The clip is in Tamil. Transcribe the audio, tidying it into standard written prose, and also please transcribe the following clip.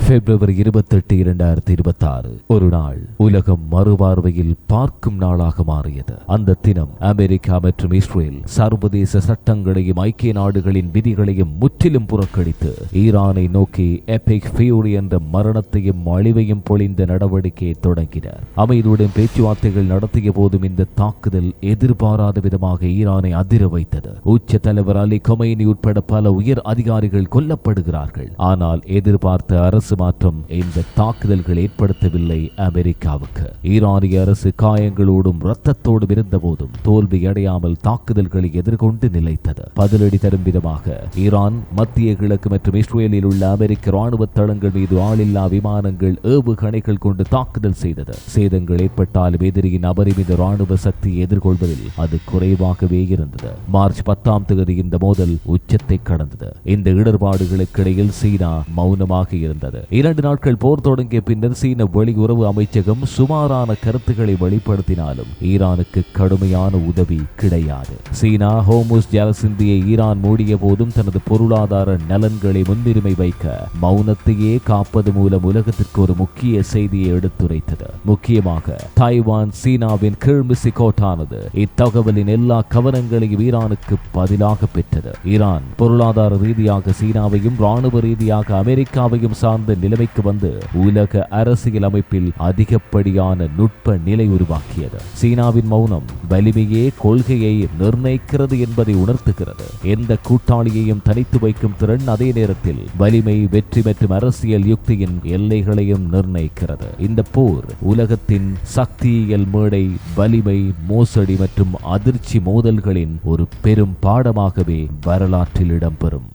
பிப்ரவரி 28, 2026 ஒரு நாள் உலகம் மறுபார்வையில் பார்க்கும் நாளாக மாறியது. அந்த தினம் அமெரிக்கா மற்றும் இஸ்ரேல் சர்வதேச சட்டங்களையும் ஐக்கிய நாடுகளின் விதிகளையும் முற்றிலும் புறக்கணித்து ஈரானை நோக்கி எபிக் ஃபியூரி என்ற மரணத்தையும் அழிவையும் பொழிந்த நடவடிக்கையை தொடங்கினர். அமைதியுடன் பேச்சுவார்த்தைகள் நடத்திய போதும் இந்த தாக்குதல் எதிர்பாராத விதமாக ஈரானை அதிர வைத்தது. உச்ச தலைவர் அலி கொமைனி உட்பட பல உயர் அதிகாரிகள் கொல்லப்படுகிறார்கள். ஆனால் எதிர்பார்த்த அரசு மாற்றம் இந்த தாக்குதல்கள் ஏற்படுத்தவில்லை. அமெரிக்காவுக்கு ஈரானிய அரசு காயங்களோடும் இரத்தத்தோடும் இருந்த போதும் தோல்வி அடையாமல் தாக்குதல்களை எதிர்கொண்டு நிலைத்தது. பதிலடி தரும் விதமாக ஈரான் மத்திய கிழக்கு மற்றும் இஸ்ரேலில் உள்ள அமெரிக்க ராணுவ தளங்கள் மீது ஆளில்லா விமானங்கள் ஏவுகணைகள் கொண்டு தாக்குதல் செய்தது. சேதங்கள் ஏற்பட்டாலும் எதிரியின் அபரிமித ராணுவ சக்தியை எதிர்கொள்வதில் அது குறைவாகவே இருந்தது. மார்ச் 10 இந்த மோதல் உச்சத்தை கடந்தது. இந்த இடர்பாடுகளுக்கு இடையில் சீனா மௌனமாக இருந்தது. 2 நாட்கள் போர் தொடங்கிய பின்னர் சீன வெளியுறவு அமைச்சகம் சுமாரான கருத்துக்களை வெளிப்படுத்தினாலும் ஈரானுக்கு கடுமையான உதவி கிடையாது. சீனா ஹோர்முஸ் ஜலசந்தியை ஈரான் மூடிய போதும் தனது பொருளாதார நலன்களை முன்னுரிமை வைக்க மௌனத்தையே காப்பது மூலம் உலகத்திற்கு ஒரு முக்கிய செய்தியை எடுத்துரைத்தது. முக்கியமாக தைவான் சீனாவின் கீழ்மிசி கோட்டானது இத்தகவலின் எல்லா கவனங்களையும் ஈரானுக்கு பதிலாக பெற்றது. ஈரான் பொருளாதார ரீதியாக சீனாவையும் ராணுவ ரீதியாக அமெரிக்காவையும் சார்ந்த நிலைமைக்கு வந்து உலக அரசியல் அமைப்பில் அதிகப்படியான நுட்ப நிலை உருவாக்கியது. சீனாவின் மௌனம் வலிமையே கொள்கையை நிர்ணயிக்கிறது என்பதை உணர்த்துகிறது. எந்த கூட்டாளியையும் தனித்து வைக்கும் திறன் அதே நேரத்தில் வலிமை, வெற்றி மற்றும் அரசியல் யுக்தியின் எல்லைகளையும் நிர்ணயிக்கிறது. இந்த போர் உலகத்தின் சக்தியியல் மேடை, வலிமை, மோசடி மற்றும் அதிர்ச்சி மோதல்களின் ஒரு பெரும் பாடமாகவே வரலாற்றில் இடம்பெறும்.